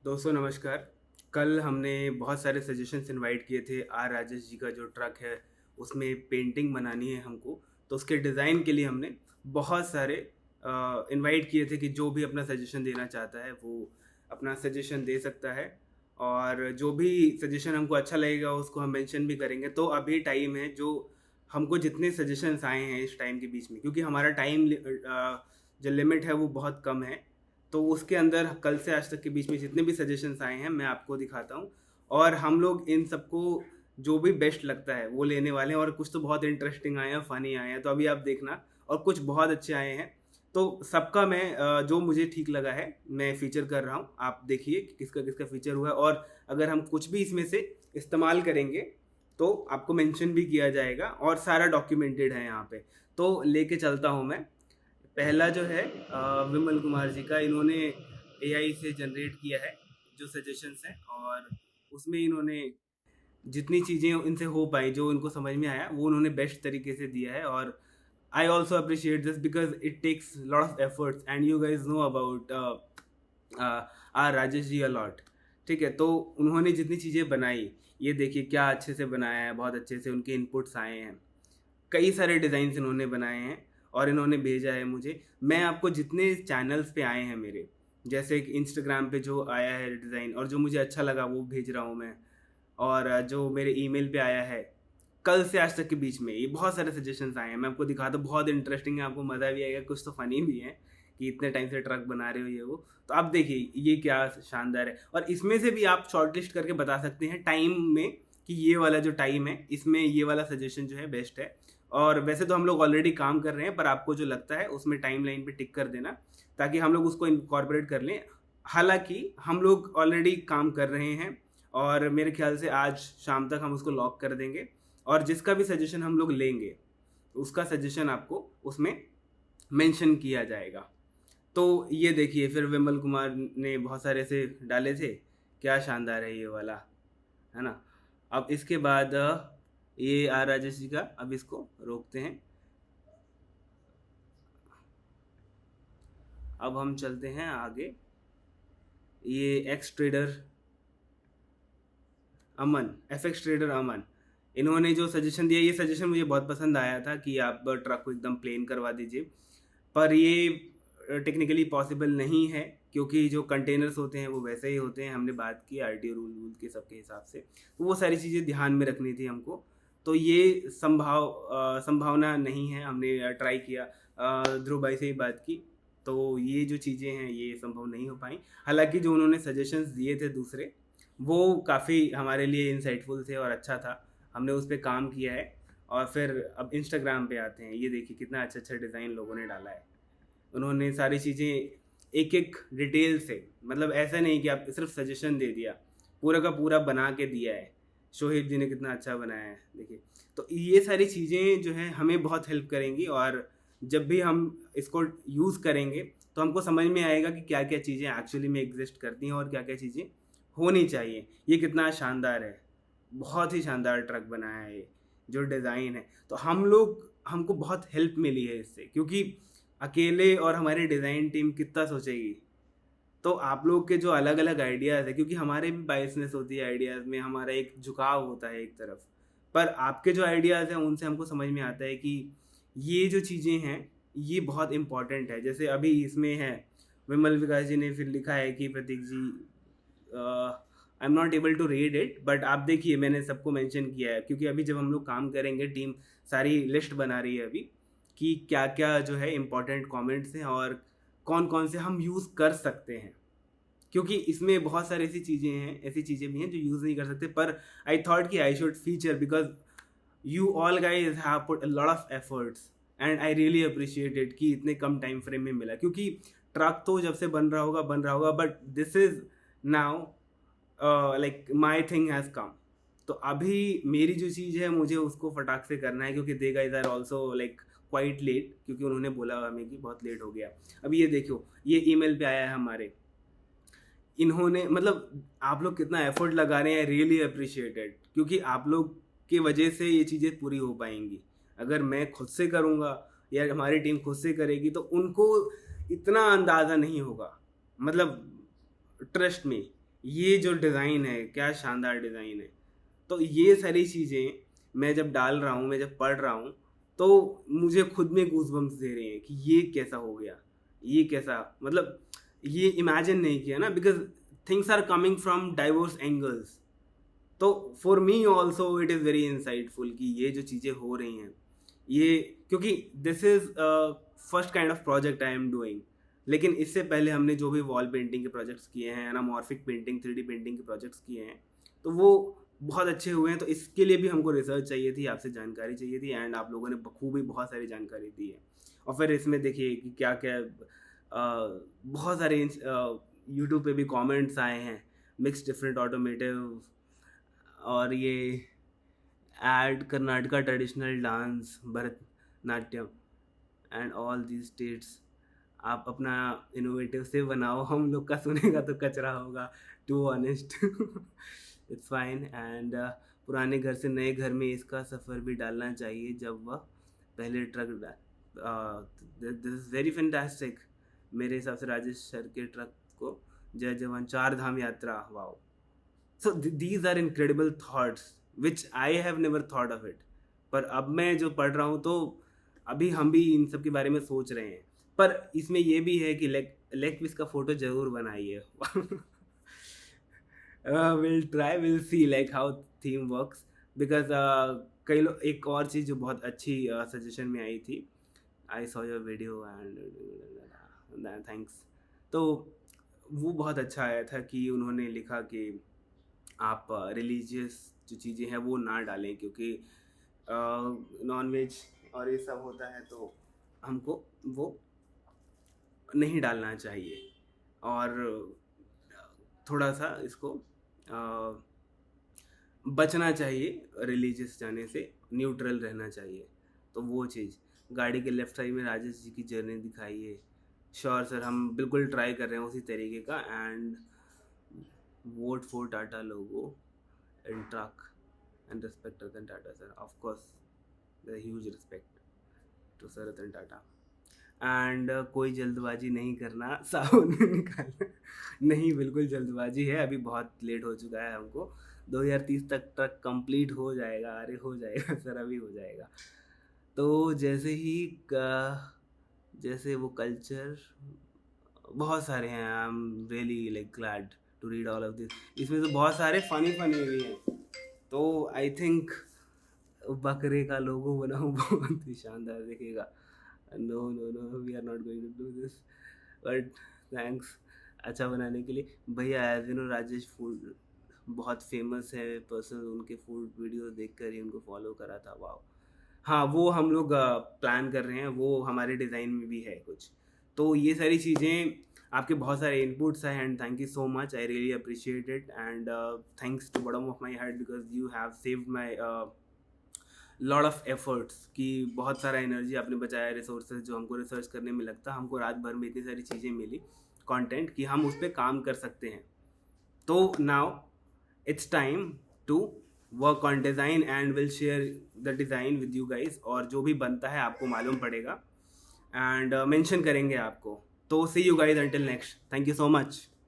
दोस्तों नमस्कार। कल हमने बहुत सारे सजेशंस इनवाइट किए थे। आर राजेश जी का जो ट्रक है उसमें पेंटिंग बनानी है हमको, तो उसके डिज़ाइन के लिए हमने बहुत सारे इनवाइट किए थे कि जो भी अपना सजेशन देना चाहता है वो अपना सजेशन दे सकता है, और जो भी सजेशन हमको अच्छा लगेगा उसको हम मेंशन भी करेंगे। तो अभी टाइम है, जो हमको जितने सजेशंस आए हैं इस टाइम के बीच में, क्योंकि हमारा टाइम जो लिमिट है वो बहुत कम है, तो उसके अंदर कल से आज तक के बीच में जितने भी सजेशंस आए हैं मैं आपको दिखाता हूँ, और हम लोग इन सबको जो भी बेस्ट लगता है वो लेने वाले हैं। और कुछ तो बहुत इंटरेस्टिंग आए हैं, फनी आए हैं, तो अभी आप देखना, और कुछ बहुत अच्छे आए हैं। तो सबका मैं जो मुझे ठीक लगा है मैं फीचर कर रहा हूँ। आप देखिए कि किसका किसका फीचर हुआ है, और अगर हम कुछ भी इसमें से इस्तेमाल करेंगे तो आपको मेंशन भी किया जाएगा, और सारा डॉक्यूमेंटेड है यहाँ पे। तो लेके चलता हूँ मैं। पहला जो है विमल कुमार जी का, इन्होंने एआई से जनरेट किया है जो सजेशंस हैं, और उसमें इन्होंने जितनी चीज़ें इनसे हो पाई, जो इनको समझ में आया, वो उन्होंने बेस्ट तरीके से दिया है। और I also appreciate this because it takes lot of efforts and you guys know about our Rajesh ji a lot. ठीक है, तो उन्होंने जितनी चीज़ें बनाई, ये देखिए क्या अच्छे से बनाया है, बहुत अच्छे से उनके इनपुट्स आए हैं। कई सारे डिज़ाइंस इन्होंने बनाए हैं और इन्होंने भेजा है मुझे। मैं आपको जितने चैनल्स पे आए हैं मेरे, जैसे एक इंस्टाग्राम पे जो आया है डिज़ाइन और जो मुझे अच्छा लगा वो भेज रहा हूँ मैं, और जो मेरे ईमेल पे आया है कल से आज तक के बीच में, ये बहुत सारे सजेशंस आए हैं। मैं आपको दिखाता हूँ, बहुत इंटरेस्टिंग है, आपको मज़ा भी आएगा, कुछ तो फ़नी भी है कि इतने टाइम से ट्रक बना रहे हो ये वो। तो आप देखिए ये क्या शानदार है, और इसमें से भी आप शॉर्टलिस्ट करके बता सकते हैं टाइम में कि ये वाला जो टाइम है इसमें ये वाला सजेशन जो है बेस्ट है। और वैसे तो हम लोग ऑलरेडी काम कर रहे हैं, पर आपको जो लगता है उसमें टाइम लाइन पे टिक कर देना, ताकि हम लोग उसको इनकॉर्पोरेट कर लें। हालांकि हम लोग ऑलरेडी काम कर रहे हैं, और मेरे ख्याल से आज शाम तक हम उसको लॉक कर देंगे, और जिसका भी सजेशन हम लोग लेंगे उसका सजेशन आपको उसमें मेंशन किया जाएगा। तो ये देखिए, फिर विमल कुमार ने बहुत सारे ऐसे डाले थे, क्या शानदार है ये वाला, है ना। अब इसके बाद ये आर राजेश जी का, अब इसको रोकते हैं। अब हम चलते हैं आगे। ये एक्स ट्रेडर अमन, एफएक्स ट्रेडर अमन, इन्होंने जो सजेशन दिया, ये सजेशन मुझे बहुत पसंद आया था कि आप ट्रक को एकदम प्लेन करवा दीजिए, पर ये टेक्निकली पॉसिबल नहीं है, क्योंकि जो कंटेनर्स होते हैं वो वैसे ही होते हैं। हमने बात की आरटीओ रूल के सबके हिसाब से, तो वो सारी चीज़ें ध्यान में रखनी थी हमको। तो ये संभावना नहीं है। हमने ट्राई किया, ध्रुव भाई से ही बात की, तो ये जो चीज़ें हैं ये संभव नहीं हो पाई। हालांकि जो उन्होंने सजेशंस दिए थे दूसरे, वो काफ़ी हमारे लिए इंसाइटफुल थे और अच्छा था, हमने उस पर काम किया है। और फिर अब इंस्टाग्राम पे आते हैं। ये देखिए कितना अच्छा अच्छा डिज़ाइन लोगों ने डाला है। उन्होंने सारी चीज़ें एक एक डिटेल से, मतलब ऐसा नहीं कि आप सिर्फ सजेशन दे दिया, पूरा का पूरा बना के दिया है। शोहेब जी ने कितना अच्छा बनाया है, देखिए। तो ये सारी चीज़ें जो है हमें बहुत हेल्प करेंगी, और जब भी हम इसको यूज़ करेंगे तो हमको समझ में आएगा कि क्या क्या चीज़ें एक्चुअली में एग्जिस्ट करती हैं और क्या क्या चीज़ें होनी चाहिए। ये कितना शानदार है, बहुत ही शानदार ट्रक बनाया है ये, जो डिज़ाइन है। तो हमको बहुत हेल्प मिली है इससे, क्योंकि अकेले और हमारी डिज़ाइन टीम कितना सोचेगी। तो आप लोग के जो अलग अलग आइडियाज़ है, क्योंकि हमारे भी बायसनेस होती है आइडियाज़ में, हमारा एक झुकाव होता है एक तरफ, पर आपके जो आइडियाज़ हैं उनसे हमको समझ में आता है कि ये जो चीज़ें हैं ये बहुत इंपॉर्टेंट है। जैसे अभी इसमें है, विमल विकास जी ने फिर लिखा है कि Prateek ji, I am not able to read it, but आप देखिए मैंने सबको मेंशन किया है, क्योंकि अभी जब हम लोग काम करेंगे, टीम सारी लिस्ट बना रही है अभी कि क्या क्या जो है इम्पोर्टेंट कमेंट्स हैं और कौन कौन से हम यूज़ कर सकते हैं। क्योंकि इसमें बहुत सारी ऐसी चीज़ें हैं, ऐसी चीज़ें भी हैं जो यूज़ नहीं कर सकते, पर आई थॉट कि I should feature, because you all guys have put a lot of efforts, and I really appreciate it कि इतने कम टाइम फ्रेम में मिला। क्योंकि ट्रक तो जब से बन रहा होगा, but this is now like my thing has come. तो अभी मेरी जो चीज़ है मुझे उसको फटाक से करना है, क्योंकि they guys are also like quite late, क्योंकि उन्होंने बोला हमें कि बहुत लेट हो गया। अभी ये देखो, ये ईमेल पे आया है हमारे, इन्होंने, मतलब आप लोग कितना एफर्ट लगा रहे हैं, आई रियली अप्रिशिएटेड, क्योंकि आप लोग की वजह से ये चीज़ें पूरी हो पाएंगी। अगर मैं खुद से करूँगा या हमारी टीम खुद से करेगी तो उनको इतना अंदाज़ा नहीं होगा, मतलब ट्रस्ट में। ये जो डिज़ाइन है क्या शानदार डिज़ाइन है। तो ये सारी चीज़ें मैं जब डाल रहा हूँ, मैं जब पढ़ रहा हूँ, तो मुझे खुद में गूज़बम्प्स दे रहे हैं कि ये कैसा हो गया, ये कैसा, मतलब ये इमेजिन नहीं किया ना, because things are coming from diverse angles. तो for me also it is very insightful कि ये जो चीज़ें हो रही हैं, ये क्योंकि this is first kind of project I am doing. लेकिन इससे पहले हमने जो भी वॉल पेंटिंग के प्रोजेक्ट्स किए हैं, एनामॉर्फिक पेंटिंग, 3D पेंटिंग के प्रोजेक्ट्स किए हैं, तो वो बहुत अच्छे हुए हैं। तो इसके लिए भी हमको रिसर्च चाहिए थी, आपसे जानकारी चाहिए थी, एंड आप लोगों ने बखूबी बहुत सारी जानकारी दी है। और फिर इसमें देखिए कि क्या क्या बहुत सारे यूट्यूब पे भी कमेंट्स आए हैं, मिक्स डिफरेंट ऑटोमेटिव, और ये add Karnataka traditional dance, Bharatanatyam and all these states. आप अपना इनोवेटिव से बनाओ, हम लोग का सुनेगा तो कचरा होगा, to honest. It's fine. And पुराने घर से नए घर में इसका सफ़र भी डालना चाहिए जब वह पहले truck this is very fantastic. मेरे हिसाब से राजेश सर के ट्रक को जय जवान 4 धाम यात्रा, wow. So these are incredible thoughts which I have never thought of it. पर अब मैं जो पढ़ रहा हूँ, तो अभी हम भी इन सब के बारे में सोच रहे हैं। पर इसमें ये भी है कि लेग पीस का फोटो जरूर बनाइए। Will try, will see like how theme works, because कई लोग, एक और चीज़ जो बहुत अच्छी सजेशन में आई थी, I saw your video and thanks. तो वो बहुत अच्छा आया था कि उन्होंने लिखा कि आप रिलीजियस जो चीज़ें हैं वो ना डालें, क्योंकि नॉन वेज और ये सब होता है, तो हमको वो नहीं डालना चाहिए। और थोड़ा सा इसको बचना चाहिए रिलीजियस जाने से, न्यूट्रल रहना चाहिए। तो वो चीज़ गाड़ी के लेफ्ट साइड में राजेश जी की जर्नी दिखाई है। श्योर सर, हम बिल्कुल ट्राई कर रहे हैं उसी तरीके का। And vote for Tata logo and truck and respect Ratan Tata sir, of course the huge respect to sir Ratan Tata. And कोई जल्दबाजी नहीं करना, सावन में निकालना। नहीं, बिल्कुल जल्दबाजी है, अभी बहुत लेट हो चुका है हमको। 2030 तक ट्रक कंप्लीट हो जाएगा, अरे हो जाएगा सर, अभी हो जाएगा। तो जैसे ही जैसे वो कल्चर बहुत सारे हैं, I am really like glad to read all of this. इसमें तो बहुत सारे फनी भी हैं। तो आई थिंक बकरे का लोगो बनाऊँ, बहुत ही शानदार दिखेगा। No no no, we are not going to do this, but thanks अच्छा बनाने के लिए। भैया as you know, Rajesh food बहुत फेमस है पर्सन, उनके फूड वीडियो देख कर ही उनको फॉलो करा था, वाह। हाँ, वो हम लोग प्लान कर रहे हैं, वो हमारे डिज़ाइन में भी है कुछ। तो ये सारी चीज़ें, आपके बहुत सारे इनपुट्स हैं, and thank you so much, I really appreciate it. And thanks to bottom of my heart, because you have saved my lot of efforts, कि बहुत सारा एनर्जी आपने बचाया, रिसोर्सेज जो हमको रिसर्च करने में लगता, हमको रात भर में इतनी सारी चीज़ें मिली, कंटेंट, कि हम उस पर काम कर सकते हैं। तो now it's time to work on design and will share the design with you guys. और जो भी बनता है आपको मालूम पड़ेगा, एंड मेंशन करेंगे आपको। तो see you guys until next, thank you so much.